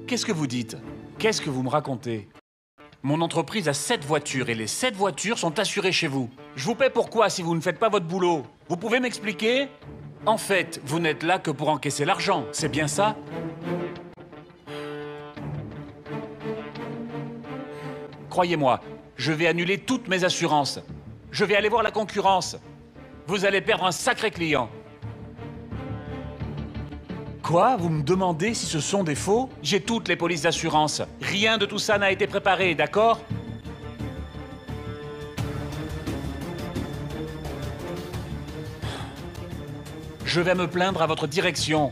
Qu'est-ce que vous dites? Qu'est-ce que vous me racontez? Mon entreprise a 7 voitures et les 7 voitures sont assurées chez vous. Je vous paie pourquoi si vous ne faites pas votre boulot? Vous pouvez m'expliquer? En fait, vous n'êtes là que pour encaisser l'argent, c'est bien ça? Croyez-moi, je vais annuler toutes mes assurances. Je vais aller voir la concurrence. Vous allez perdre un sacré client. Quoi? Vous me demandez si ce sont des faux? J'ai toutes les polices d'assurance. Rien de tout ça n'a été préparé, d'accord? Je vais me plaindre à votre direction.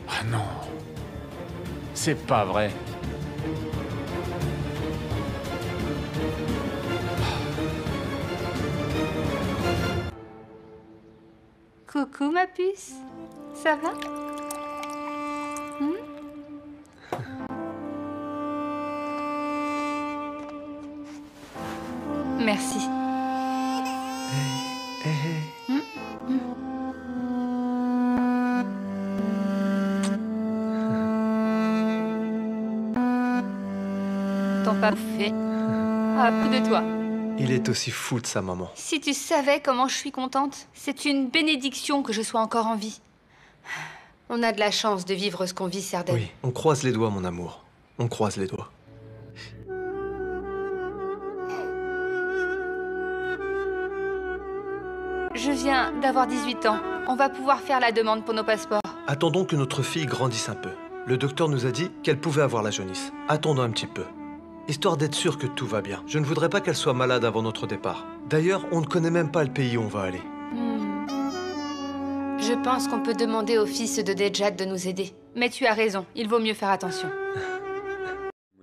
Ah non. C'est pas vrai. Coucou ma puce, ça va? Merci. Ton papa fait à bout de toi. Il est aussi fou de sa maman. Si tu savais comment je suis contente, c'est une bénédiction que je sois encore en vie. On a de la chance de vivre ce qu'on vit, Serdar. Oui, on croise les doigts, mon amour. On croise les doigts. Je viens d'avoir 18 ans. On va pouvoir faire la demande pour nos passeports. Attendons que notre fille grandisse un peu. Le docteur nous a dit qu'elle pouvait avoir la jaunisse. Attendons un petit peu. Histoire d'être sûr que tout va bien. Je ne voudrais pas qu'elle soit malade avant notre départ. D'ailleurs, on ne connaît même pas le pays où on va aller. Je pense qu'on peut demander au fils de Dejad de nous aider. Mais tu as raison, il vaut mieux faire attention.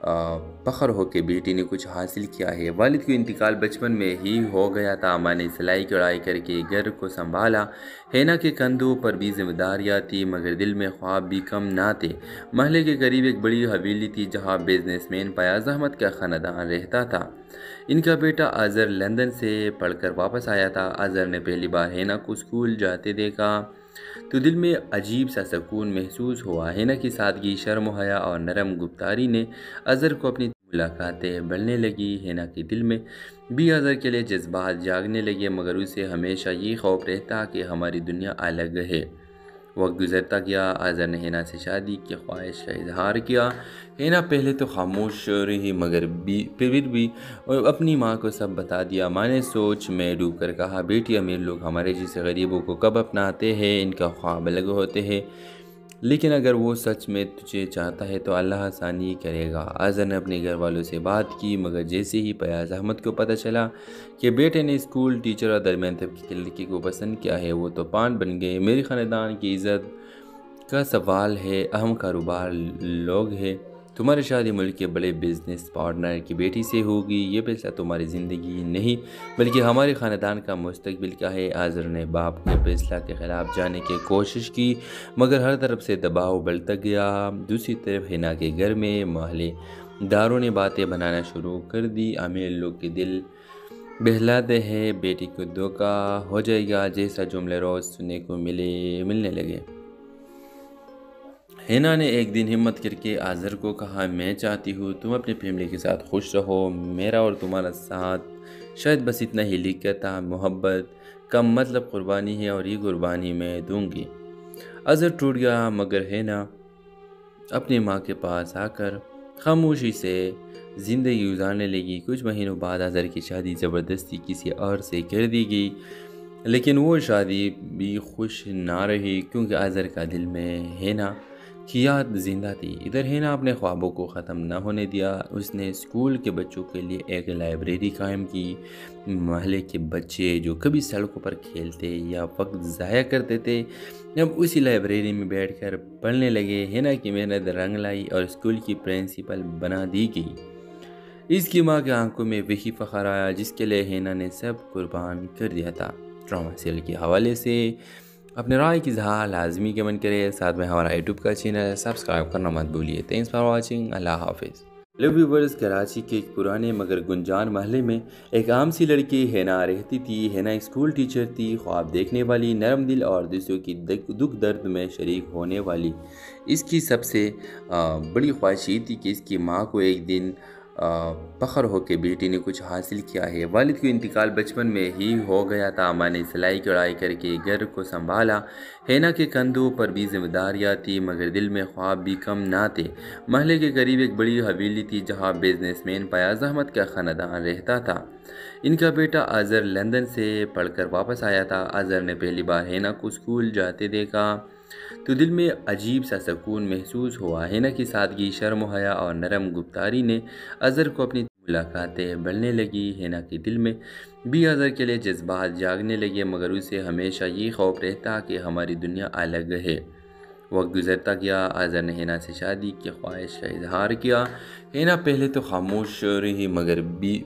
فخر ہو کہ بیٹی نے کچھ حاصل کیا ہے۔ والد کا انتقال بچپن میں ہی ہو گیا تھا۔ ماں نے سلائی کڑھائی کر کے گھر کو سنبھالا۔ ہینا کے کندھوں پر بھی ذمہ داریاں تھیں، مگر دل میں خواب بھی کم نہ تھے۔ محلے کے قریب ایک بڑی حویلی تھی جہاں بزنس مین فیاض احمد کا خاندان رہتا تھا۔ ان کا بیٹا اظہر لندن سے پڑھ کر واپس آیا تھا۔ اظہر نے پہلی بار ہینا کو اسکول جاتے دیکھا تو دل میں عجیب سا سکون محسوس ہوا۔ ہینا کی سادگی، شرم و حیا اور نرم گفتاری نے اظہر کو اپنی ملاقاتیں بڑھنے لگی۔ ہینا کے دل میں بھی اظہر کے لیے جذبات جاگنے لگے، مگر اسے ہمیشہ یہ خوف رہتا کہ ہماری دنیا الگ ہے۔ وقت گزرتا گیا، اظہر نے ہینا سے شادی کی خواہش کا اظہار کیا۔ ہینا پہلے تو خاموش رہی، مگر پھر بھی اپنی ماں کو سب بتا دیا۔ ماں نے سوچ میں ڈوب کر کہا، بیٹی امیر لوگ ہمارے جیسے غریبوں کو کب اپناتے ہیں؟ ان کا خواب الگ ہوتے ہیں، لیکن اگر وہ سچ میں تجھے چاہتا ہے تو اللہ آسانی کرے گا۔ اظہر نے اپنے گھر والوں سے بات کی، مگر جیسے ہی فیاض احمد کو پتہ چلا کہ بیٹے نے اسکول ٹیچر اور درمیان طبقے کی لڑکی کو پسند کیا ہے، وہ طوفان بن گئے۔ میری خاندان کی عزت کا سوال ہے، اہم کاروبار لوگ ہیں، تمہاری شادی ملک کے بڑے بزنس پارٹنر کی بیٹی سے ہوگی، یہ فیصلہ تمہاری زندگی نہیں بلکہ ہمارے خاندان کا مستقبل کا ہے۔ اظہر نے باپ کے فیصلہ کے خلاف جانے کی کوشش کی، مگر ہر طرف سے دباؤ بڑھتا گیا۔ دوسری طرف ہینا کے گھر میں محلے داروں نے باتیں بنانا شروع کر دی، امیر لوگ کے دل بہلاتے ہیں، بیٹی کو دھوکہ ہو جائے گا جیسا جملے روز سننے کو ملنے لگے۔ ہینا نے ایک دن ہمت کر کے اظہر کو کہا، میں چاہتی ہوں تم اپنی فیملی کے ساتھ خوش رہو، میرا اور تمہارا ساتھ شاید بس اتنا ہی لکھتا محبت کم مطلب قربانی ہے، اور یہ قربانی میں دوں گی۔ اظہر ٹوٹ گیا، مگر ہینا اپنی ماں کے پاس آ کر خاموشی سے زندگی گزارنے لگی۔ کچھ مہینوں بعد اظہر کی شادی زبردستی کسی اور سے کر دی گئی، لیکن وہ شادی بھی خوش نہ رہی، کیونکہ اظہر کا دل میں ہینا کی یاد زندہ تھی۔ ادھر ہینا اپنے خوابوں کو ختم نہ ہونے دیا، اس نے اسکول کے بچوں کے لیے ایک لائبریری قائم کی۔ محلے کے بچے جو کبھی سڑکوں پر کھیلتے یا وقت ضائع کرتے تھے، اب اسی لائبریری میں بیٹھ کر پڑھنے لگے۔ ہینا کی محنت رنگ لائی اور اسکول کی پرنسپل بنا دی گئی۔ اس کی ماں کے آنکھوں میں وہی فخر آیا جس کے لیے ہینا نے سب قربان کر دیا تھا۔ ڈرامہ سیریل کے حوالے سے اپنے رائے کی اظہار لازمی کمنٹ کریں، ساتھ میں ہمارا یوٹیوب کا چینل سبسکرائب کرنا مت بھولیے۔ تھینکس فار واچنگ، اللہ حافظ۔ لو ویورز، کراچی کے ایک پرانے مگر گنجان محلے میں ایک عام سی لڑکی ہینا رہتی تھی۔ ہینا ایک اسکول ٹیچر تھی، خواب دیکھنے والی، نرم دل اور دوسروں کی دکھ درد میں شریک ہونے والی۔ اس کی سب سے بڑی خواہش یہ تھی کہ اس کی ماں کو ایک دن فخر ہو کہ بیٹی نے کچھ حاصل کیا ہے۔ والد کا انتقال بچپن میں ہی ہو گیا تھا۔ ماں نے سلائی کڑھائی کر کے گھر کو سنبھالا۔ ہینا کے کندھوں پر بھی ذمہ داریاں تھیں، مگر دل میں خواب بھی کم نہ تھے۔ محلے کے قریب ایک بڑی حویلی تھی جہاں بزنس مین فیاض احمد کا خاندان رہتا تھا۔ ان کا بیٹا اظہر لندن سے پڑھ کر واپس آیا تھا۔ اظہر نے پہلی بار ہینا کو اسکول جاتے دیکھا تو دل میں عجیب سا سکون محسوس ہوا۔ ہینا کی سادگی، شرم و حیا اور نرم گفتاری نے اظہر کو اپنی ملاقاتیں بڑھنے لگی۔ ہینا کے دل میں بھی اظہر کے لیے جذبات جاگنے لگے، مگر اسے ہمیشہ یہ خوف رہتا کہ ہماری دنیا الگ ہے۔ وقت گزرتا گیا، اظہر نے ہینا سے شادی کی خواہش کا اظہار کیا۔ ہینا پہلے تو خاموش رہی، مگر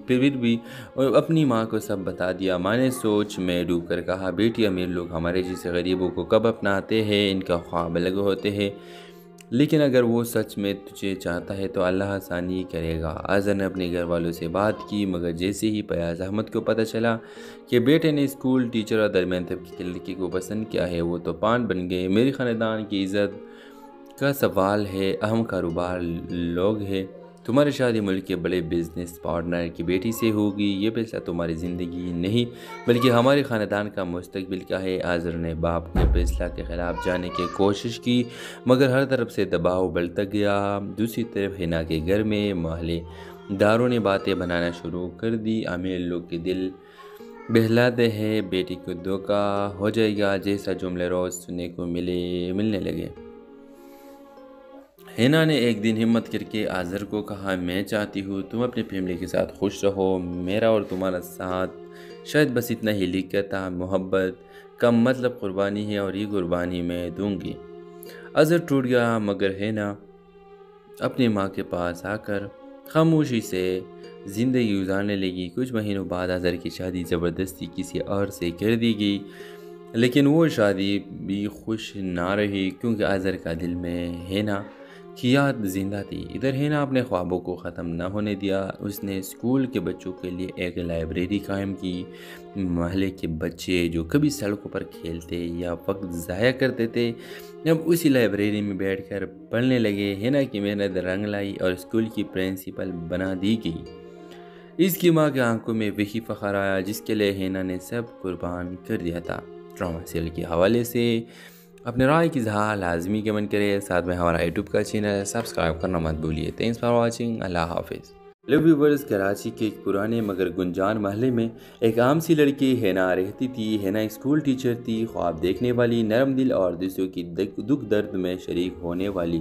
پھر بھی اپنی ماں کو سب بتا دیا۔ ماں نے سوچ میں ڈوب کر کہا، بیٹی امیر لوگ ہمارے جیسے غریبوں کو کب اپناتے ہیں؟ ان کا خواب الگ ہوتے ہیں، لیکن اگر وہ سچ میں تجھے چاہتا ہے تو اللہ آسانی کرے گا۔ اظہر نے اپنے گھر والوں سے بات کی، مگر جیسے ہی فیاض احمد کو پتہ چلا کہ بیٹے نے اسکول ٹیچر اور درمیان طبقے کی لڑکی کو پسند کیا ہے، وہ طوفان بن گئے۔ میری خاندان کی عزت کا سوال ہے، اہم کاروبار لوگ ہیں، تمہاری شادی ملک کے بڑے بزنس پارٹنر کی بیٹی سے ہوگی، یہ فیصلہ تمہاری زندگی نہیں بلکہ ہمارے خاندان کا مستقبل کا ہے۔ اظہر نے باپ کے فیصلہ کے خلاف جانے کی کوشش کی، مگر ہر طرف سے دباؤ بڑھتا گیا۔ دوسری طرف ہینا کے گھر میں محلے داروں نے باتیں بنانا شروع کر دی، امیر لوگ کے دل بہلاتے ہیں، بیٹی کو دھوکہ ہو جائے گا جیسا جملے روز سننے کو ملنے لگے۔ ہینا نے ایک دن ہمت کر کے اظہر کو کہا، میں چاہتی ہوں تم اپنی فیملی کے ساتھ خوش رہو، میرا اور تمہارا ساتھ شاید بس اتنا ہی لکھتا محبت کم مطلب قربانی ہے، اور یہ قربانی میں دوں گی۔ اظہر ٹوٹ گیا، مگر ہینا اپنی ماں کے پاس آ کر خاموشی سے زندگی گزارنے لگی۔ کچھ مہینوں بعد اظہر کی شادی زبردستی کسی اور سے کر دی گئی، لیکن وہ شادی بھی خوش نہ رہی کیونکہ اظہر کا دل میں ہینا کی یاد زندہ تھی۔ ادھر ہینا اپنے خوابوں کو ختم نہ ہونے دیا۔ اس نے اسکول کے بچوں کے لیے ایک لائبریری قائم کی۔ محلے کے بچے جو کبھی سڑکوں پر کھیلتے یا وقت ضائع کرتے تھے، اب اسی لائبریری میں بیٹھ کر پڑھنے لگے۔ ہینا کی محنت رنگ لائی اور اسکول کی پرنسپل بنا دی گئی۔ اس کی ماں کے آنکھوں میں وہی فخر آیا جس کے لیے ہینا نے سب قربان کر دیا تھا۔ ڈرامہ سیریل کے حوالے سے اپنے رائے کی اظہار لازمی کمنٹ کرے، ساتھ میں ہمارا یوٹیوب کا چینل سبسکرائب کرنا مت بھولیے۔ تھینکس فار واچنگ، اللہ حافظ۔ لو ویورز، کراچی کے ایک پرانے مگر گنجان محلے میں ایک عام سی لڑکی ہینا رہتی تھی۔ ہینا ایک اسکول ٹیچر تھی، خواب دیکھنے والی، نرم دل اور دوسروں کی دکھ درد میں شریک ہونے والی۔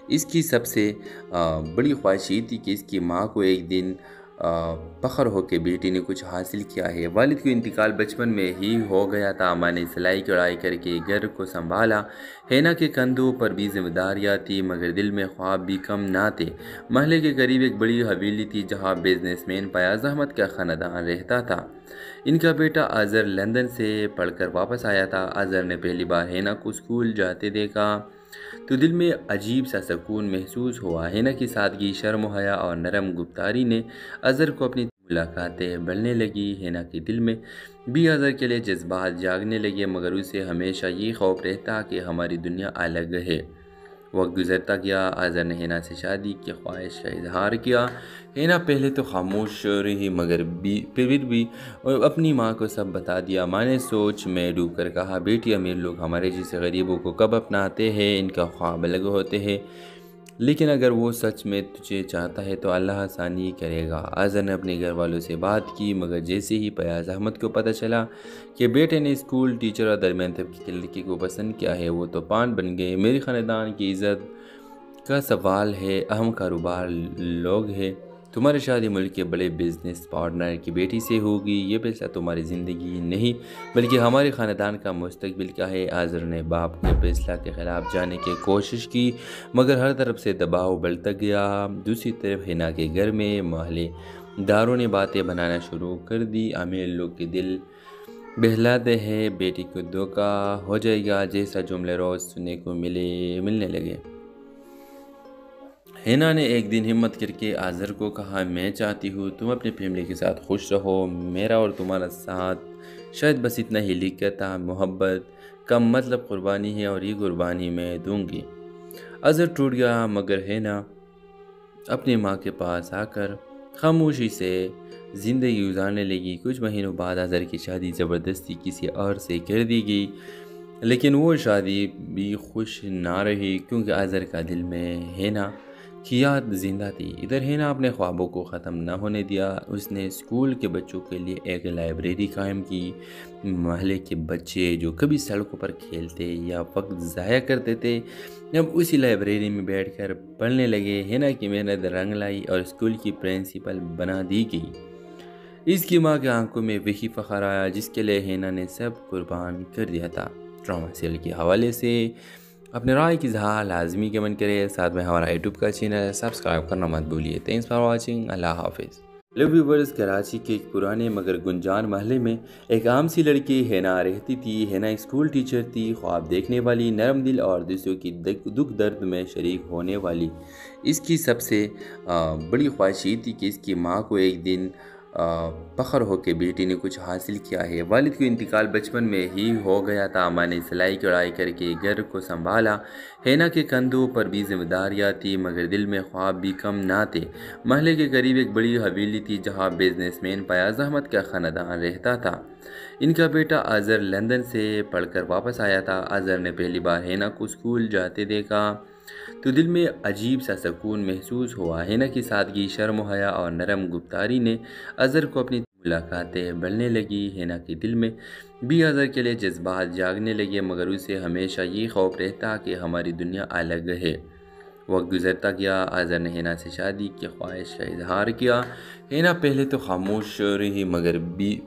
اس کی سب سے بڑی خواہش یہ تھی کہ اس کی ماں کو ایک دن فخر ہو کہ بیٹی نے کچھ حاصل کیا ہے۔ والد کا انتقال بچپن میں ہی ہو گیا تھا۔ ماں نے سلائی کڑھائی کر کے گھر کو سنبھالا۔ ہینا کے کندھوں پر بھی ذمہ داریاں تھیں مگر دل میں خواب بھی کم نہ تھے۔ محلے کے قریب ایک بڑی حویلی تھی جہاں بزنس مین فیاض احمد کا خاندان رہتا تھا۔ ان کا بیٹا اظہر لندن سے پڑھ کر واپس آیا تھا۔ اظہر نے پہلی بار ہینا کو اسکول جاتے دیکھا تو دل میں عجیب سا سکون محسوس ہوا۔ ہینا کی سادگی، شرم و حیا اور نرم گفتاری نے اظہر کو اپنی ملاقاتیں بڑھنے لگی۔ ہینا کے دل میں بھی اظہر کے لیے جذبات جاگنے لگے مگر اسے ہمیشہ یہ خوف رہتا کہ ہماری دنیا الگ ہے۔ وقت گزرتا گیا، اظہر نے ہینا سے شادی کی خواہش کا اظہار کیا۔ ہینا پہلے تو خاموش رہی مگر پھر بھی اپنی ماں کو سب بتا دیا۔ ماں نے سوچ میں ڈوب کر کہا، بیٹی امیر لوگ ہمارے جیسے غریبوں کو کب اپناتے ہیں؟ ان کا خواب الگ ہوتے ہیں، لیکن اگر وہ سچ میں تجھے چاہتا ہے تو اللہ آسانی کرے گا۔ اظہر نے اپنے گھر والوں سے بات کی مگر جیسے ہی فیاض احمد کو پتہ چلا کہ بیٹے نے اسکول ٹیچر اور درمیان طبقے کی لڑکی کو پسند کیا ہے وہ طوفان بن گئے۔ میری خاندان کی عزت کا سوال ہے، اہم کاروبار لوگ ہیں، تمہاری شادی ملک کے بڑے بزنس پارٹنر کی بیٹی سے ہوگی، یہ فیصلہ تمہاری زندگی نہیں بلکہ ہمارے خاندان کا مستقبل کا ہے۔ اظہر نے باپ کے فیصلہ کے خلاف جانے کی کوشش کی مگر ہر طرف سے دباؤ بڑھتا گیا۔ دوسری طرف ہینا کے گھر میں محلے داروں نے باتیں بنانا شروع کر دی، امیر لوگ کے دل بہلاتے ہیں، بیٹی کو دھوکہ ہو جائے گا جیسا جملے روز سننے کو ملنے لگے۔ ہینا نے ایک دن ہمت کر کے اظہر کو کہا، میں چاہتی ہوں تم اپنی فیملی کے ساتھ خوش رہو، میرا اور تمہارا ساتھ شاید بس اتنا ہی لکھا تھا، محبت کم مطلب قربانی ہے اور یہ قربانی میں دوں گی۔ اظہر ٹوٹ گیا مگر ہینا اپنی ماں کے پاس آ کر خاموشی سے زندگی گزارنے لگی۔ کچھ مہینوں بعد اظہر کی شادی زبردستی کسی اور سے کر دی گئی، لیکن وہ شادی بھی خوش نہ رہی کیونکہ اظہر کا دل میں ہینا کی یاد زندہ تھی۔ ادھر ہینا اپنے خوابوں کو ختم نہ ہونے دیا۔ اس نے اسکول کے بچوں کے لیے ایک لائبریری قائم کی۔ محلے کے بچے جو کبھی سڑکوں پر کھیلتے یا وقت ضائع کرتے تھے، اب اسی لائبریری میں بیٹھ کر پڑھنے لگے۔ ہینا کی محنت رنگ لائی اور اسکول کی پرنسپل بنا دی گئی۔ اس کی ماں کے آنکھوں میں وہی فخر آیا جس کے لیے ہینا نے سب قربان کر دیا تھا۔ ڈرامہ سیریل کے حوالے سے اپنے رائے کی اظہار لازمی کمنٹ کرے، ساتھ میں ہمارا یوٹیوب کا چینل سبسکرائب کرنا مت بھولیے۔ تھینکس فار واچنگ، اللہ حافظ۔ لو ویورز، کراچی کے ایک پرانے مگر گنجان محلے میں ایک عام سی لڑکی ہینا رہتی تھی۔ ہینا ایک اسکول ٹیچر تھی، خواب دیکھنے والی، نرم دل اور دوسروں کی دکھ درد میں شریک ہونے والی۔ اس کی سب سے بڑی خواہش یہ تھی کہ اس کی ماں کو ایک دن فخر ہو کہ بیٹی نے کچھ حاصل کیا ہے۔ والد کا انتقال بچپن میں ہی ہو گیا تھا۔ ماں نے سلائی کڑھائی کر کے گھر کو سنبھالا۔ ہینا کے کندھوں پر بھی ذمہ داریاں تھیں مگر دل میں خواب بھی کم نہ تھے۔ محلے کے قریب ایک بڑی حویلی تھی جہاں بزنس مین فیاض احمد کا خاندان رہتا تھا۔ ان کا بیٹا اظہر لندن سے پڑھ کر واپس آیا تھا۔ اظہر نے پہلی بار ہینا کو اسکول جاتے دیکھا تو دل میں عجیب سا سکون محسوس ہوا۔ ہینا کی سادگی، شرم و حیا اور نرم گفتاری نے اظہر کو اپنی ملاقاتیں بڑھنے لگی۔ ہینا کے دل میں بھی اظہر کے لیے جذبات جاگنے لگے مگر اسے ہمیشہ یہ خوف رہتا کہ ہماری دنیا الگ ہے۔ وقت گزرتا گیا، اظہر نے ہینا سے شادی کی خواہش کا اظہار کیا۔ ہینا پہلے تو خاموش رہی مگر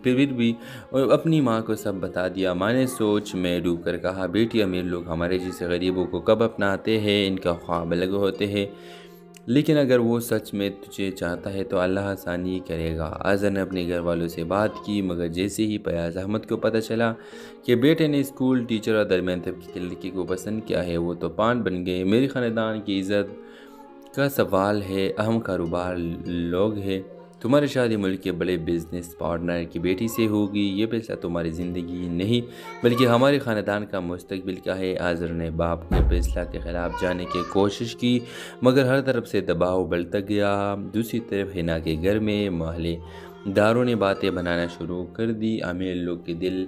پھر بھی اپنی ماں کو سب بتا دیا۔ ماں نے سوچ میں ڈوب کر کہا، بیٹی امیر لوگ ہمارے جیسے غریبوں کو کب اپناتے ہیں؟ ان کا خواب الگ ہوتے ہیں، لیکن اگر وہ سچ میں تجھے چاہتا ہے تو اللہ آسانی کرے گا۔ اظہر نے اپنے گھر والوں سے بات کی، مگر جیسے ہی فیاض احمد کو پتہ چلا کہ بیٹے نے اسکول ٹیچر اور درمیان طبقے کی لڑکی کو پسند کیا ہے، وہ تو پان بن گئے۔ میری خاندان کی عزت کا سوال ہے، اہم کاروبار لوگ ہیں، تمہاری شادی ملک کے بڑے بزنس پارٹنر کی بیٹی سے ہوگی، یہ فیصلہ تمہاری زندگی نہیں بلکہ ہمارے خاندان کا مستقبل کا ہے۔ اظہر نے باپ کے فیصلہ کے خلاف جانے کی کوشش کی، مگر ہر طرف سے دباؤ بڑھتا گیا۔ دوسری طرف حنا کے گھر میں محلے داروں نے باتیں بنانا شروع کر دی، امیر لوگ کے دل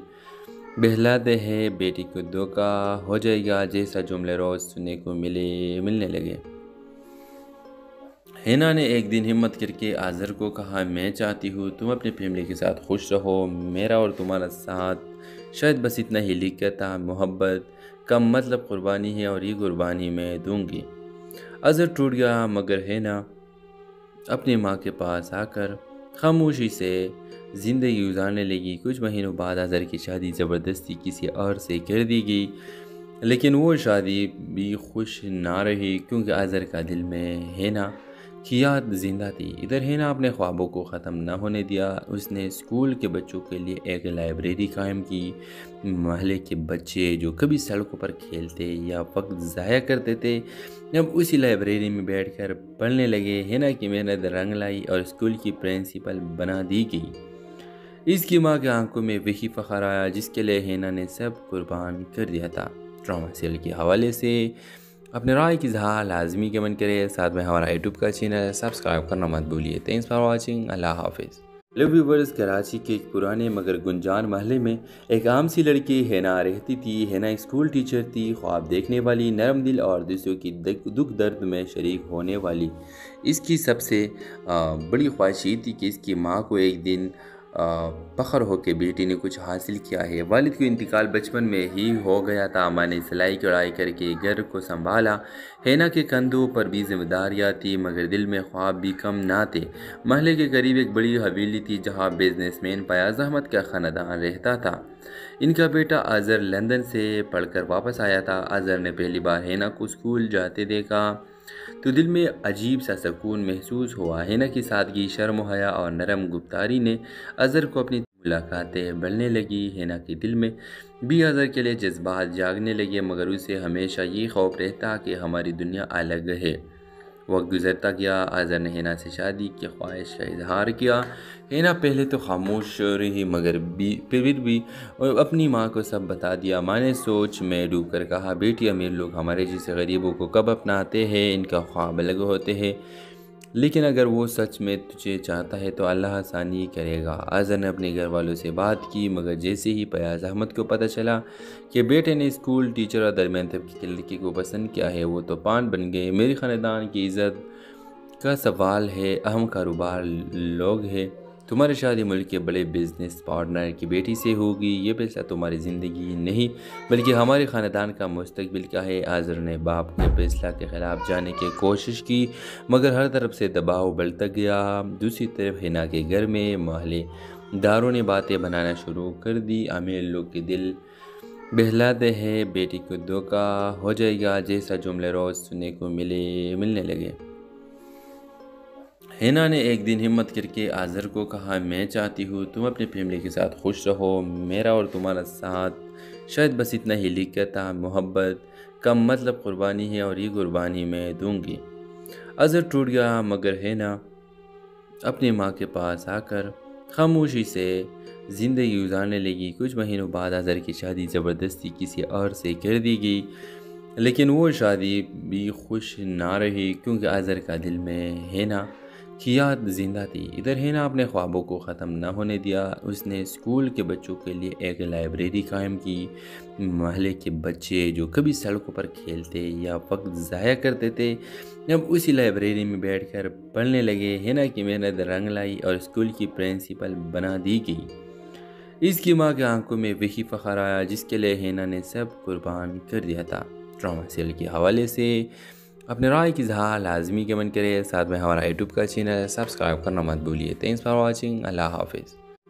بہلاتے ہیں، بیٹی کو دھوکا ہو جائے گا جیسا جملے روز سننے کو ملنے لگے۔ حنا نے ایک دن ہمت کر کے اظہر کو کہا، میں چاہتی ہوں تم اپنی فیملی کے ساتھ خوش رہو، میرا اور تمہارا ساتھ شاید بس اتنا ہی لکھتا، محبت کا مطلب قربانی ہے اور یہ قربانی میں دوں گی۔ اظہر ٹوٹ گیا، مگر حنا اپنی ماں کے پاس آ کر خاموشی سے زندگی گزارنے لگی۔ کچھ مہینوں بعد اظہر کی شادی زبردستی کسی اور سے کر دی گئی، لیکن وہ شادی بھی خوش نہ رہی کیونکہ اظہر کا دل میں حنا کی یاد زندہ تھی۔ ادھر حنا اپنے خوابوں کو ختم نہ ہونے دیا، اس نے اسکول کے بچوں کے لیے ایک لائبریری قائم کی۔ محلے کے بچے جو کبھی سڑکوں پر کھیلتے یا وقت ضائع کرتے تھے اب اسی لائبریری میں بیٹھ کر پڑھنے لگے۔ حنا کی محنت رنگ لائی اور اسکول کی پرنسپل بنا دی گئی۔ اس کی ماں کے آنکھوں میں وہی فخر آیا جس کے لیے حنا نے سب قربان کر دیا تھا۔ ڈرامہ سیریل کے حوالے سے اپنے رائے کی اظہار لازمی کمنٹ کرے، ساتھ میں ہمارا یوٹیوب کا چینل سبسکرائب کرنا مت بھولیے۔ تھینکس فار واچنگ، اللہ حافظ۔ ہیلو ویورز، کراچی کے ایک پرانے مگر گنجان محلے میں ایک عام سی لڑکی حنا رہتی تھی۔ حنا اسکول ٹیچر تھی، خواب دیکھنے والی، نرم دل اور دوسروں کی دکھ درد میں شریک ہونے والی۔ اس کی سب سے بڑی خواہش یہ تھی کہ اس کی ماں کو ایک دن فخر ہو کہ بیٹی نے کچھ حاصل کیا ہے۔ والد کا انتقال بچپن میں ہی ہو گیا تھا، ماں نے سلائی کڑھائی کر کے گھر کو سنبھالا۔ حنا کے کندھوں پر بھی ذمہ داریاں تھیں مگر دل میں خواب بھی کم نہ تھے۔ محلے کے قریب ایک بڑی حویلی تھی جہاں بزنس مین فیاض احمد کا خاندان رہتا تھا۔ ان کا بیٹا اظہر لندن سے پڑھ کر واپس آیا تھا۔ اظہر نے پہلی بار حنا کو اسکول جاتے دیکھا تو دل میں عجیب سا سکون محسوس ہوا۔ حنا کی سادگی، شرم و حیا اور نرم گفتاری نے اظہر کو اپنی ملاقاتیں بڑھنے لگی۔ حنا کے دل میں بھی اظہر کے لیے جذبات جاگنے لگے مگر اسے ہمیشہ یہ خوف رہتا کہ ہماری دنیا الگ ہے۔ وقت گزرتا گیا، اظہر نے حنا سے شادی کی خواہش کا اظہار کیا۔ حنا پہلے تو خاموش رہی مگر پھر بھی اپنی ماں کو سب بتا دیا۔ ماں نے سوچ میں ڈوب کر کہا، بیٹی امیر لوگ ہمارے جیسے غریبوں کو کب اپناتے ہیں، ان کا خواب الگ ہوتے ہیں، لیکن اگر وہ سچ میں تجھے چاہتا ہے تو اللہ آسانی کرے گا۔ اظہر نے اپنے گھر والوں سے بات کی، مگر جیسے ہی فیاض احمد کو پتہ چلا کہ بیٹے نے اسکول ٹیچر اور درمیان طبقے کی لڑکی کو پسند کیا ہے، وہ تو پان بن گئے۔ میری خاندان کی عزت کا سوال ہے، اہم کاروبار لوگ ہیں، تمہاری شادی ملک کے بڑے بزنس پارٹنر کی بیٹی سے ہوگی، یہ فیصلہ تمہاری زندگی نہیں بلکہ ہمارے خاندان کا مستقبل کا ہے۔ اظہر نے باپ کے فیصلہ کے خلاف جانے کی کوشش کی مگر ہر طرف سے دباؤ بڑھتا گیا۔ دوسری طرف حنا کے گھر میں محلے داروں نے باتیں بنانا شروع کر دی، امیر لوگ کے دل بہلاتے ہیں، بیٹی کو دھوکا ہو جائے گا جیسا جملے روز سننے کو ملنے لگے۔ حنا نے ایک دن ہمت کر کے اظہر کو کہا، میں چاہتی ہوں تم اپنی فیملی کے ساتھ خوش رہو، میرا اور تمہارا ساتھ شاید بس اتنا ہی لکھتا، محبت کا مطلب قربانی ہے اور یہ قربانی میں دوں گی۔ اظہر ٹوٹ گیا مگر حنا اپنی ماں کے پاس آ کر خاموشی سے زندگی گزارنے لگی۔ کچھ مہینوں بعد اظہر کی شادی زبردستی کسی اور سے کر دی گئی، لیکن وہ شادی بھی خوش نہ رہی کیونکہ اظہر کا دل میں حنا کی یاد زندہ تھی۔ ادھر حنا اپنے خوابوں کو ختم نہ ہونے دیا، اس نے اسکول کے بچوں کے لیے ایک لائبریری قائم کی۔ محلے کے بچے جو کبھی سڑکوں پر کھیلتے یا وقت ضائع کرتے تھے اب اسی لائبریری میں بیٹھ کر پڑھنے لگے۔ حنا کی محنت رنگ لائی اور اسکول کی پرنسپل بنا دی گئی۔ اس کی ماں کے آنکھوں میں وہی فخر آیا جس کے لیے حنا نے سب قربان کر دیا تھا۔ ڈرامہ سیریل کے حوالے سے اپنے رائے کی اظہار لازمی کمنٹ کرے، ساتھ میں ہمارا یوٹیوب کا چینل سبسکرائب کرنا مت بھولیے۔ تھینکس فار واچنگ، اللہ حافظ۔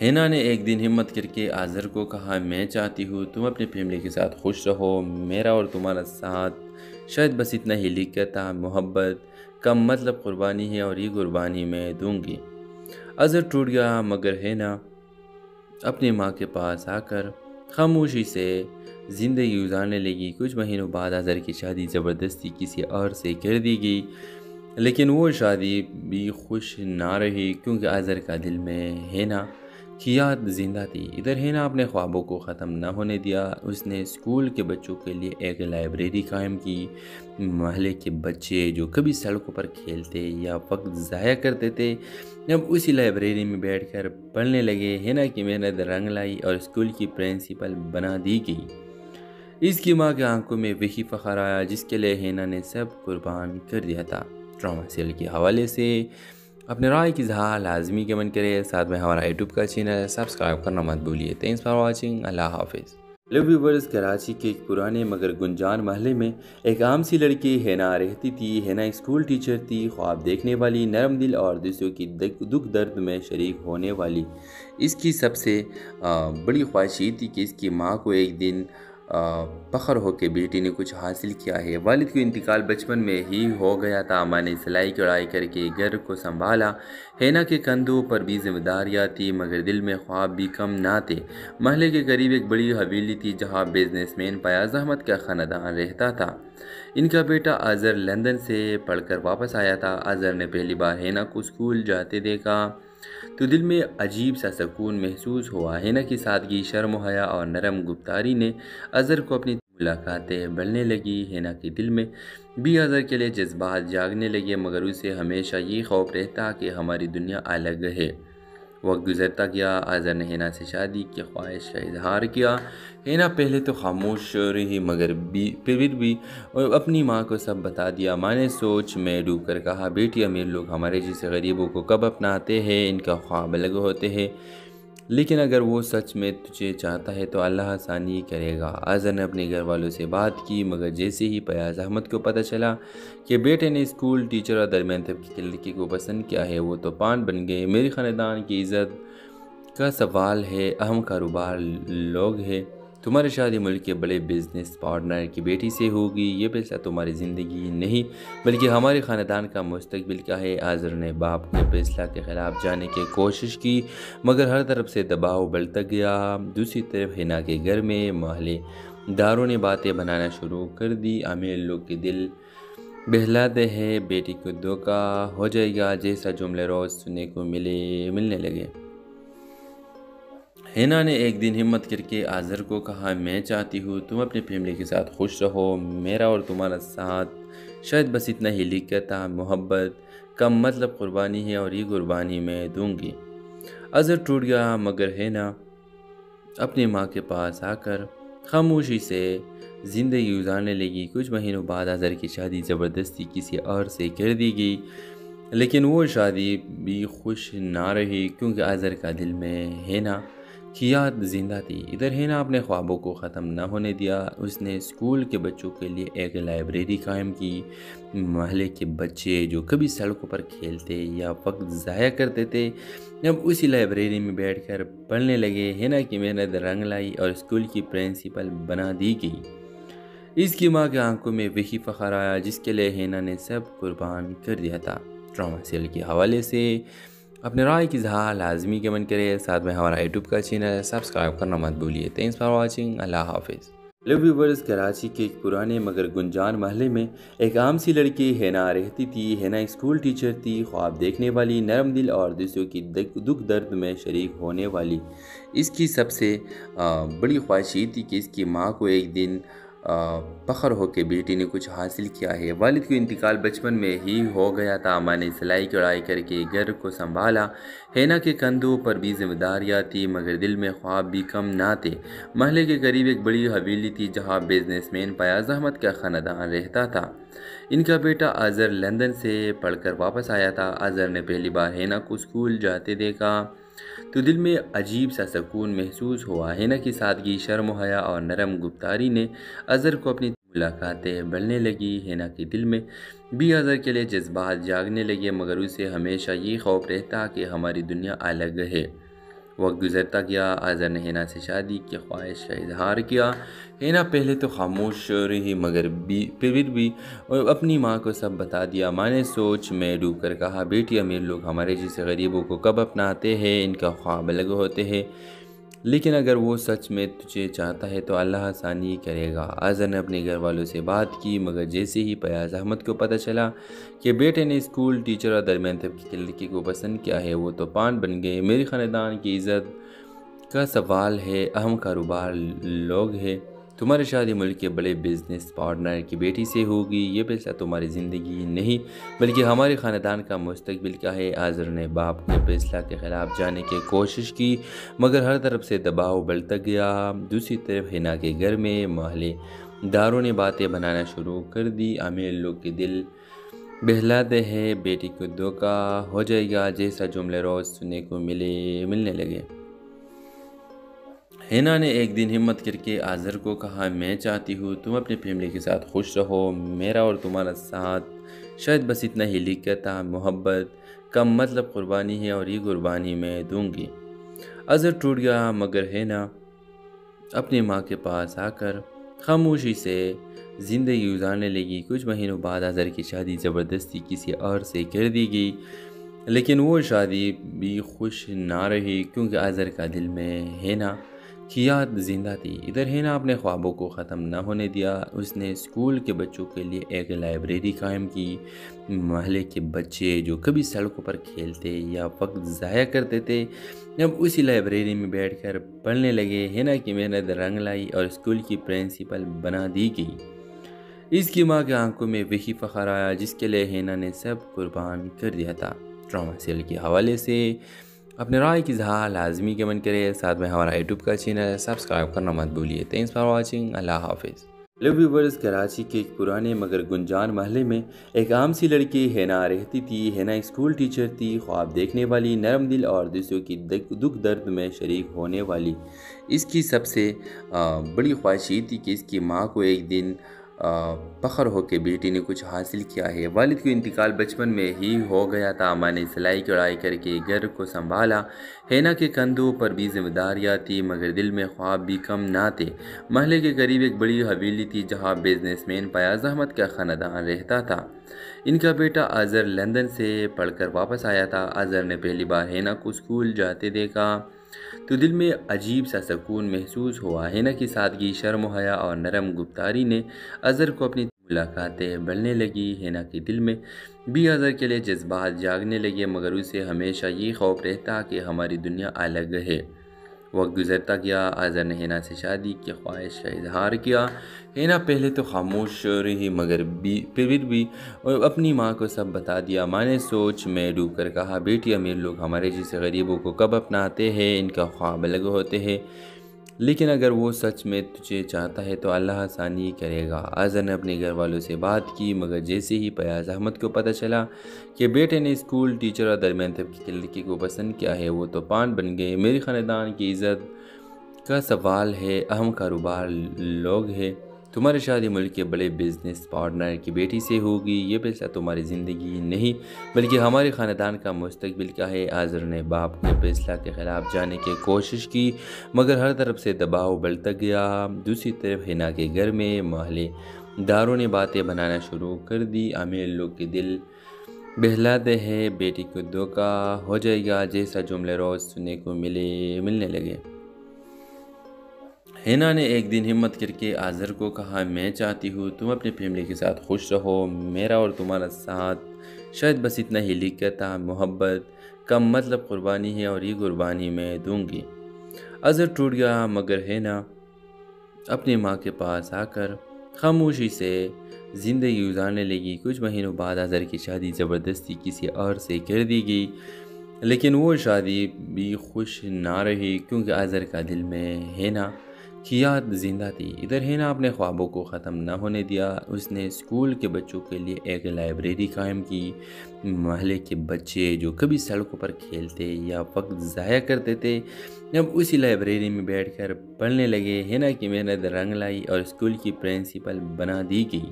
ہینا نے ایک دن ہمت کر کے آذر کو کہا، میں چاہتی ہوں تم اپنی فیملی کے ساتھ خوش رہو، میرا اور تمہارا ساتھ شاید بس اتنا ہی لکھا تھا، محبت کم مطلب قربانی ہے اور یہ قربانی میں دوں گی۔ آذر ٹوٹ گیا، مگر ہینا اپنی ماں کے پاس آ کر خاموشی سے زندگی گزارنے لگی۔ کچھ مہینوں بعد آذر کی شادی زبردستی کسی اور سے کر دی گئی، لیکن وہ شادی بھی خوش نہ رہی کیونکہ آذر کا دل میں ہینا کی یاد زندہ تھی۔ ادھر ہینا اپنے خوابوں کو ختم نہ ہونے دیا۔ اس نے اسکول کے بچوں کے لیے ایک لائبریری قائم کی۔ محلے کے بچے جو کبھی سڑکوں پر کھیلتے یا وقت ضائع کرتے تھے، اب اسی لائبریری میں بیٹھ کر پڑھنے لگے۔ ہینا کی محنت رنگ لائی اور اسکول کی پرنسپل بنا دی گئی۔ اس کی ماں کے آنکھوں میں وہی فخر آیا جس کے لیے ہینا نے سب قربان کر دیا تھا۔ ڈرامہ سیریل کے حوالے سے اپنے رائے کی اظہار لازمی کمنٹ کریں، ساتھ میں ہمارا یوٹیوب کا چینل سبسکرائب کرنا مت بھولیے۔ تھینکس فار واچنگ، اللہ حافظ۔ لو ویورز، کراچی کے ایک پرانے مگر گنجان محلے میں ایک عام سی لڑکی ہینا رہتی تھی۔ ہینا ایک اسکول ٹیچر تھی، خواب دیکھنے والی، نرم دل اور دوسروں کی دکھ درد میں شریک ہونے والی۔ اس کی سب سے بڑی خواہش یہ تھی کہ اس کی ماں کو ایک دن فخر ہو کہ بیٹی نے کچھ حاصل کیا ہے۔ والد کا انتقال بچپن میں ہی ہو گیا تھا۔ ماں نے سلائی کڑھائی کر کے گھر کو سنبھالا۔ ہینا کے کندھوں پر بھی ذمہ داریاں تھیں، مگر دل میں خواب بھی کم نہ تھے۔ محلے کے قریب ایک بڑی حویلی تھی جہاں بزنس مین فیاض احمد کا خاندان رہتا تھا۔ ان کا بیٹا آذر لندن سے پڑھ کر واپس آیا تھا۔ آذر نے پہلی بار ہینا کو اسکول جاتے دیکھا تو دل میں عجیب سا سکون محسوس ہوا۔ ہینا کی سادگی، شرم و حیا اور نرم گفتاری نے آذر کو اپنی ملاقاتیں بڑھنے لگی۔ ہینا کے دل میں بھی آذر کے لیے جذبات جاگنے لگے، مگر اسے ہمیشہ یہ خوف رہتا کہ ہماری دنیا الگ ہے۔ وقت گزرتا گیا، آذر نے ہینا سے شادی کی خواہش کا اظہار کیا۔ ہینا پہلے تو خاموش رہی، مگر پھر بھی اپنی ماں کو سب بتا دیا۔ ماں نے سوچ میں ڈوب کر کہا، بیٹی، امیر لوگ ہمارے جیسے غریبوں کو کب اپناتے ہیں؟ ان کا خواب الگ ہوتے ہیں، لیکن اگر وہ سچ میں تجھے چاہتا ہے تو اللہ آسانی کرے گا۔ آذر نے اپنے گھر والوں سے بات کی، مگر جیسے ہی فیاض احمد کو پتہ چلا کہ بیٹے نے اسکول ٹیچر اور درمیان طبقے کی لڑکی کو پسند کیا ہے، وہ تو پان بن گئے۔ میرے خاندان کی عزت کا سوال ہے، اہم کاروبار لوگ ہیں، تمہاری شادی ملک کے بڑے بزنس پارٹنر کی بیٹی سے ہوگی، یہ فیصلہ تمہاری زندگی نہیں بلکہ ہمارے خاندان کا مستقبل کا ہے۔ آذر نے باپ کے فیصلہ کے خلاف جانے کی کوشش کی، مگر ہر طرف سے دباؤ بڑھتا گیا۔ دوسری طرف ہینا کے گھر میں محلے داروں نے باتیں بنانا شروع کر دی، امیر لوگ کے دل بہلاتے ہیں، بیٹی کو دھوکہ ہو جائے گا جیسا جملے روز سننے کو ملنے لگے۔ ہینا نے ایک دن ہمت کر کے آذر کو کہا، میں چاہتی ہوں تم اپنی فیملی کے ساتھ خوش رہو، میرا اور تمہارا ساتھ شاید بس اتنا ہی لکھا تھا، محبت کم مطلب قربانی ہے اور یہ قربانی میں دوں گی۔ آذر ٹوٹ گیا، مگر ہینا اپنی ماں کے پاس آ کر خاموشی سے زندگی گزارنے لگی۔ کچھ مہینوں بعد آذر کی شادی زبردستی کسی اور سے کر دی گئی، لیکن وہ شادی بھی خوش نہ رہی کیونکہ آذر کا دل میں ہینا کی یاد زندہ تھی۔ ادھر ہینا اپنے خوابوں کو ختم نہ ہونے دیا۔ اس نے اسکول کے بچوں کے لیے ایک لائبریری قائم کی۔ محلے کے بچے جو کبھی سڑکوں پر کھیلتے یا وقت ضائع کرتے تھے، اب اسی لائبریری میں بیٹھ کر پڑھنے لگے۔ ہینا کی محنت رنگ لائی اور اسکول کی پرنسپل بنا دی گئی۔ اس کی ماں کے آنکھوں میں وہی فخر آیا جس کے لیے ہینا نے سب قربان کر دیا تھا۔ ڈرامہ سیریل کے حوالے سے اپنے رائے کی اظہار لازمی کمنٹ کریں، ساتھ میں ہمارا یوٹیوب کا چینل سبسکرائب کرنا مت بھولیے۔ تھینکس فار واچنگ، اللہ حافظ۔ لو ویورز، کراچی کے ایک پرانے مگر گنجان محلے میں ایک عام سی لڑکی ہینا رہتی تھی۔ ہینا ایک اسکول ٹیچر تھی، خواب دیکھنے والی، نرم دل اور دوسروں کی دکھ درد میں شریک ہونے والی۔ اس کی سب سے بڑی خواہش یہ تھی کہ اس کی ماں کو ایک دن فخر ہو کہ بیٹی نے کچھ حاصل کیا ہے۔ والد کا انتقال بچپن میں ہی ہو گیا تھا۔ ماں نے سلائی کڑھائی کر کے گھر کو سنبھالا۔ ہینا کے کندھوں پر بھی ذمہ داریاں تھیں، مگر دل میں خواب بھی کم نہ تھے۔ محلے کے قریب ایک بڑی حویلی تھی جہاں بزنس مین فیاض احمد کا خاندان رہتا تھا۔ ان کا بیٹا آذر لندن سے پڑھ کر واپس آیا تھا۔ آذر نے پہلی بار ہینا کو اسکول جاتے دیکھا تو دل میں عجیب سا سکون محسوس ہوا۔ ہینا کی سادگی، شرم و حیا اور نرم گفتاری نے آذر کو اپنی ملاقاتیں بڑھنے لگی۔ ہینا کے دل میں بھی آذر کے لیے جذبات جاگنے لگے، مگر اسے ہمیشہ یہ خوف رہتا کہ ہماری دنیا الگ ہے۔ وقت گزرتا گیا، آذر نے ہینا سے شادی کی خواہش کا اظہار کیا۔ ہینا پہلے تو خاموش رہی مگر پھر بھی اپنی ماں کو سب بتا دیا۔ ماں نے سوچ میں ڈوب کر کہا، بیٹی امیر لوگ ہمارے جیسے غریبوں کو کب اپناتے ہیں، ان کا خواب الگ ہوتے ہیں، لیکن اگر وہ سچ میں تجھے چاہتا ہے تو اللہ آسانی کرے گا۔ آذر نے اپنے گھر والوں سے بات کی مگر جیسے ہی فیاض احمد کو پتہ چلا کہ بیٹے نے اسکول ٹیچر اور درمیان طبقے کی لڑکی کو پسند کیا ہے، وہ تو پان بن گئے۔ میری خاندان کی عزت کا سوال ہے، اہم کاروبار لوگ ہیں، تمہاری شادی ملک کے بڑے بزنس پارٹنر کی بیٹی سے ہوگی، یہ فیصلہ تمہاری زندگی نہیں بلکہ ہمارے خاندان کا مستقبل کا ہے۔ آذر نے باپ کے فیصلہ کے خلاف جانے کی کوشش کی مگر ہر طرف سے دباؤ بڑھتا گیا۔ دوسری طرف ہینا کے گھر میں محلے داروں نے باتیں بنانا شروع کر دی، امیر لوگ کے دل بہلاتے ہیں، بیٹی کو دھوکہ ہو جائے گا جیسا جملے روز سننے کو ملنے لگے۔ ہینا نے ایک دن ہمت کر کے آذر کو کہا، میں چاہتی ہوں تم اپنی فیملی کے ساتھ خوش رہو، میرا اور تمہارا ساتھ شاید بس اتنا ہی لکھتا محبت کم مطلب قربانی ہے اور یہ قربانی میں دوں گی۔ آذر ٹوٹ گیا مگر ہینا اپنی ماں کے پاس آ کر خاموشی سے زندگی گزارنے لگی۔ کچھ مہینوں بعد آذر کی شادی زبردستی کسی اور سے کر دی گئی، لیکن وہ شادی بھی خوش نہ رہی کیونکہ آذر کا دل میں ہینا کی یاد زندہ تھی۔ ادھر ہینا اپنے خوابوں کو ختم نہ ہونے دیا، اس نے اسکول کے بچوں کے لیے ایک لائبریری قائم کی۔ محلے کے بچے جو کبھی سڑکوں پر کھیلتے یا وقت ضائع کرتے تھے اب اسی لائبریری میں بیٹھ کر پڑھنے لگے۔ ہینا کی محنت رنگ لائی اور اسکول کی پرنسپل بنا دی گئی۔ اس کی ماں کے آنکھوں میں وہی فخر آیا جس کے لیے ہینا نے سب قربان کر دیا تھا۔ ڈرامہ سیریل کے حوالے سے اپنے رائے کی اظہار لازمی کمنٹ کریں، ساتھ میں ہمارا یوٹیوب کا چینل سبسکرائب کرنا مت بھولیے۔ تھینکس فار واچنگ، اللہ حافظ۔ لو ویورز، کراچی کے ایک پرانے مگر گنجان محلے میں ایک عام سی لڑکی ہینا رہتی تھی۔ ہینا ایک اسکول ٹیچر تھی، خواب دیکھنے والی، نرم دل اور دوسروں کی دکھ درد میں شریک ہونے والی۔ اس کی سب سے بڑی خواہش یہ تھی کہ اس کی ماں کو ایک دن فخر ہو کہ بیٹی نے کچھ حاصل کیا ہے۔ والد کا انتقال بچپن میں ہی ہو گیا تھا، ماں نے سلائی کڑھائی کر کے گھر کو سنبھالا۔ ہینا کے کندھوں پر بھی ذمہ داریاں تھیں مگر دل میں خواب بھی کم نہ تھے۔ محلے کے قریب ایک بڑی حویلی تھی جہاں بزنس مین فیاض احمد کا خاندان رہتا تھا۔ ان کا بیٹا آذر لندن سے پڑھ کر واپس آیا تھا۔ آذر نے پہلی بار ہینا کو اسکول جاتے دیکھا تو دل میں عجیب سا سکون محسوس ہوا۔ ہینا کی سادگی، شرم و حیا اور نرم گفتاری نے آذر کو اپنی ملاقاتیں بڑھنے لگی۔ ہینا کے دل میں بھی آذر کے لیے جذبات جاگنے لگے مگر اسے ہمیشہ یہ خوف رہتا کہ ہماری دنیا الگ ہے۔ وقت گزرتا گیا، آذر نے ہینا سے شادی کی خواہش کا اظہار کیا۔ ہینا پہلے تو خاموش رہی مگر پھر بھی اپنی ماں کو سب بتا دیا۔ ماں نے سوچ میں ڈوب کر کہا، بیٹی امیر لوگ ہمارے جیسے غریبوں کو کب اپناتے ہیں، ان کا خواب الگ ہوتے ہیں، لیکن اگر وہ سچ میں تجھے چاہتا ہے تو اللہ آسانی کرے گا۔ آذر نے اپنے گھر والوں سے بات کی مگر جیسے ہی فیاض احمد کو پتہ چلا کہ بیٹے نے اسکول ٹیچر اور درمیان طبقے کی لڑکی کو پسند کیا ہے، وہ تو پان بن گئے۔ میری خاندان کی عزت کا سوال ہے، اہم کاروبار لوگ ہیں، تمہاری شادی ملک کے بڑے بزنس پارٹنر کی بیٹی سے ہوگی، یہ فیصلہ تمہاری زندگی نہیں بلکہ ہمارے خاندان کا مستقبل کا ہے۔ آذر نے باپ کے فیصلہ کے خلاف جانے کی کوشش کی مگر ہر طرف سے دباؤ بڑھتا گیا۔ دوسری طرف ہینا کے گھر میں محلے داروں نے باتیں بنانا شروع کر دی، امیر لوگ کے دل بہلاتے ہیں، بیٹی کو دھوکہ ہو جائے گا جیسا جملے روز سننے کو ملنے لگے۔ ہینا نے ایک دن ہمت کر کے آذر کو کہا، میں چاہتی ہوں تم اپنی فیملی کے ساتھ خوش رہو، میرا اور تمہارا ساتھ شاید بس اتنا ہی لکھتا محبت کم مطلب قربانی ہے اور یہ قربانی میں دوں گی۔ آذر ٹوٹ گیا مگر ہینا اپنی ماں کے پاس آ کر خاموشی سے زندگی گزارنے لگی۔ کچھ مہینوں بعد آذر کی شادی زبردستی کسی اور سے کر دی گئی، لیکن وہ شادی بھی خوش نہ رہی کیونکہ آذر کا دل میں ہینا کی یاد زندہ تھی۔ ادھر ہینا اپنے خوابوں کو ختم نہ ہونے دیا، اس نے اسکول کے بچوں کے لیے ایک لائبریری قائم کی۔ محلے کے بچے جو کبھی سڑکوں پر کھیلتے یا وقت ضائع کرتے تھے اب اسی لائبریری میں بیٹھ کر پڑھنے لگے۔ ہینا کی محنت رنگ لائی اور اسکول کی پرنسپل بنا دی گئی۔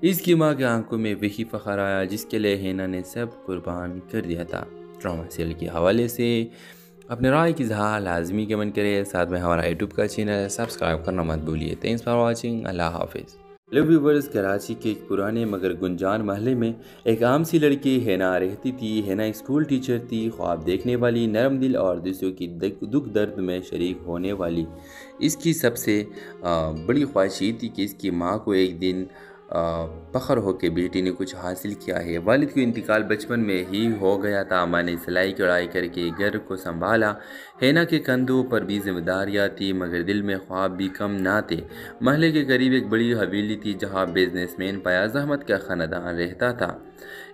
اس کی ماں کے آنکھوں میں وہی فخر آیا جس کے لیے ہینا نے سب قربان کر دیا تھا۔ ڈرامہ سیریل کے حوالے سے اپنے رائے کی اظہار لازمی کمنٹ کرے، ساتھ میں ہمارا یوٹیوب کا چینل سبسکرائب کرنا مت بھولیے۔ تھینکس فار واچنگ، اللہ حافظ۔ لو ویورز، کراچی کے ایک پرانے مگر گنجان محلے میں ایک عام سی لڑکی ہینا رہتی تھی۔ ہینا ایک اسکول ٹیچر تھی، خواب دیکھنے والی، نرم دل اور دوسروں کی دکھ درد میں شریک ہونے والی۔ اس کی سب سے بڑی خواہش یہ تھی کہ اس کی ماں کو ایک دن فخر ہو کہ بیٹی نے کچھ حاصل کیا ہے۔ والد کا انتقال بچپن میں ہی ہو گیا تھا۔ ماں نے سلائی کڑھائی کر کے گھر کو سنبھالا۔ ہینا کے کندھوں پر بھی ذمہ داریاں تھیں، مگر دل میں خواب بھی کم نہ تھے۔ محلے کے قریب ایک بڑی حویلی تھی جہاں بزنس مین فیاض احمد کا خاندان رہتا تھا۔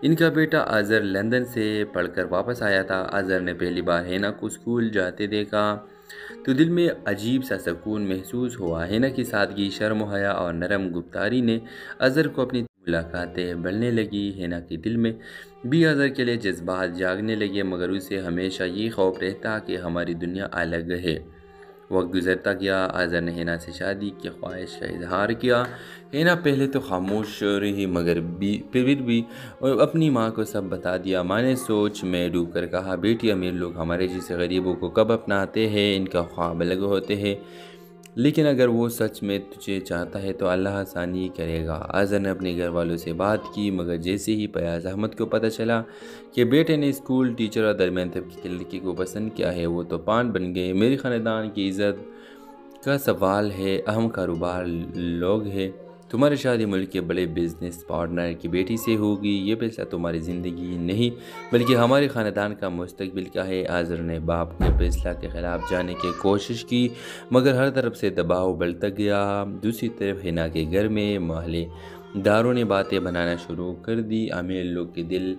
ان کا بیٹا اظہر لندن سے پڑھ کر واپس آیا تھا۔ اظہر نے پہلی بار ہینا کو اسکول جاتے دیکھا تو دل میں عجیب سا سکون محسوس ہوا۔ ہینا کی سادگی، شرم و حیا اور نرم گفتاری نے اظہر کو اپنی ملاقاتیں بڑھنے لگی۔ ہینا کے دل میں بھی اظہر کے لیے جذبات جاگنے لگے، مگر اسے ہمیشہ یہ خوف رہتا کہ ہماری دنیا الگ ہے۔ وقت گزرتا گیا، اظہر نے ہینا سے شادی کی خواہش کا اظہار کیا۔ ہینا پہلے تو خاموش رہی، مگر پھر بھی اپنی ماں کو سب بتا دیا۔ ماں نے سوچ میں ڈوب کر کہا، بیٹی، امیر لوگ ہمارے جیسے غریبوں کو کب اپناتے ہیں؟ ان کا خواب الگ ہوتے ہیں، لیکن اگر وہ سچ میں تجھے چاہتا ہے تو اللہ آسانی کرے گا۔ اظہر نے اپنے گھر والوں سے بات کی، مگر جیسے ہی فیاض احمد کو پتہ چلا کہ بیٹے نے اسکول ٹیچر اور درمیان طبقے کی لڑکی کو پسند کیا ہے، وہ طوفان بن گئے۔ میری خاندان کی عزت کا سوال ہے، اہم کاروبار لوگ ہیں، تمہاری شادی ملک کے بڑے بزنس پارٹنر کی بیٹی سے ہوگی، یہ فیصلہ تمہاری زندگی نہیں بلکہ ہمارے خاندان کا مستقبل کا ہے۔ اظہر نے باپ کے فیصلہ کے خلاف جانے کی کوشش کی، مگر ہر طرف سے دباؤ بڑھتا گیا۔ دوسری طرف ہینا کے گھر میں محلے داروں نے باتیں بنانا شروع کر دی، امیر لوگ کے دل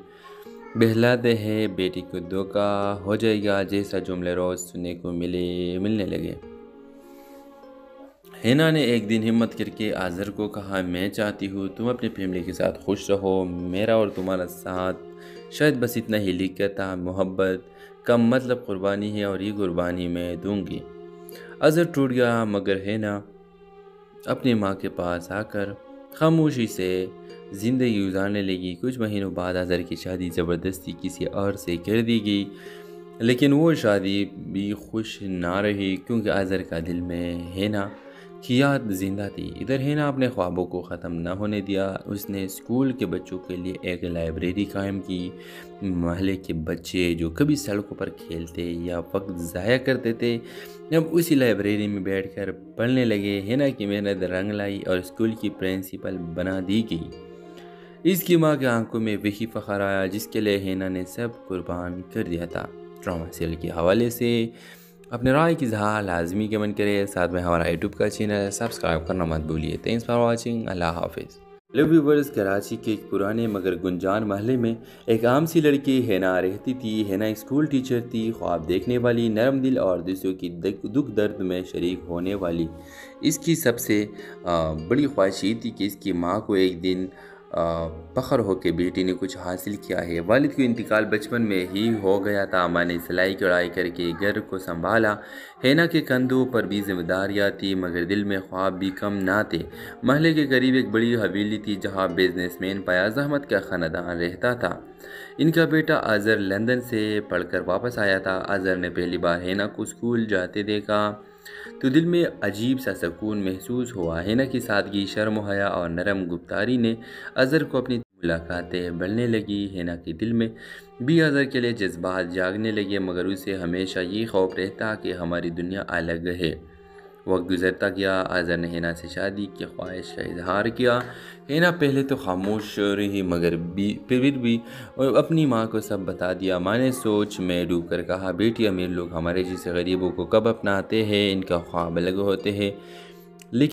بہلاتے ہیں، بیٹی کو دھوکہ ہو جائے گا جیسا جملے روز سننے کو ملنے لگے۔ ہینا نے ایک دن ہمت کر کے اظہر کو کہا، میں چاہتی ہوں تم اپنی فیملی کے ساتھ خوش رہو، میرا اور تمہارا ساتھ شاید بس اتنا ہی لکھا تھا، محبت کم مطلب قربانی ہے اور یہ قربانی میں دوں گی۔ اظہر ٹوٹ گیا، مگر ہینا اپنی ماں کے پاس آ کر خاموشی سے زندگی گزارنے لگی۔ کچھ مہینوں بعد اظہر کی شادی زبردستی کسی اور سے کر دی گئی، لیکن وہ شادی بھی خوش نہ رہی کیونکہ اظہر کا دل میں ہینا کی یاد زندہ تھی۔ ادھر ہینا اپنے خوابوں کو ختم نہ ہونے دیا، اس نے اسکول کے بچوں کے لیے ایک لائبریری قائم کی۔ محلے کے بچے جو کبھی سڑکوں پر کھیلتے یا وقت ضائع کرتے تھے، اب اسی لائبریری میں بیٹھ کر پڑھنے لگے۔ ہینا کی محنت رنگ لائی اور اسکول کی پرنسپل بنا دی گئی۔ اس کی ماں کے آنکھوں میں وہی فخر آیا جس کے لیے ہینا نے سب قربان کر دیا تھا۔ ڈرامہ سیریل کے حوالے سے اپنے رائے کی اظہار لازمی کمنٹ کرے، ساتھ میں ہمارا یوٹیوب کا چینل سبسکرائب کرنا مت بھولیے۔ تھینکس فار واچنگ، اللہ حافظ۔ لو ویورز، کراچی کے ایک پرانے مگر گنجان محلے میں ایک عام سی لڑکی ہینا رہتی تھی۔ ہینا ایک اسکول ٹیچر تھی، خواب دیکھنے والی، نرم دل اور دوسروں کی دکھ درد میں شریک ہونے والی۔ اس کی سب سے بڑی خواہش یہ تھی کہ اس کی ماں کو ایک دن فخر ہو کہ بیٹی نے کچھ حاصل کیا ہے۔ والد کا انتقال بچپن میں ہی ہو گیا تھا۔ ماں نے سلائی کڑھائی کر کے گھر کو سنبھالا۔ ہینا کے کندھوں پر بھی ذمہ داریاں تھیں، مگر دل میں خواب بھی کم نہ تھے۔ محلے کے قریب ایک بڑی حویلی تھی جہاں بزنس مین فیاض احمد کا خاندان رہتا تھا۔ ان کا بیٹا اظہر لندن سے پڑھ کر واپس آیا تھا۔ اظہر نے پہلی بار ہینا کو اسکول جاتے دیکھا تو دل میں عجیب سا سکون محسوس ہوا۔ ہینا کی سادگی، شرم و حیا اور نرم گفتاری نے اظہر کو اپنی ملاقاتیں بڑھنے لگی۔ ہینا کے دل میں بھی اظہر کے لیے جذبات جاگنے لگے، مگر اسے ہمیشہ یہ خوف رہتا کہ ہماری دنیا الگ ہے۔ وقت گزرتا گیا، اظہر نے ہینا سے شادی کی خواہش کا اظہار کیا۔ ہینا پہلے تو خاموش رہی، مگر پھر بھی اپنی ماں کو سب بتا دیا۔ ماں نے سوچ میں ڈوب کر کہا، بیٹی، امیر لوگ ہمارے جیسے غریبوں کو کب اپناتے ہیں؟ ان کا خواب الگ ہوتے ہیں، لیکن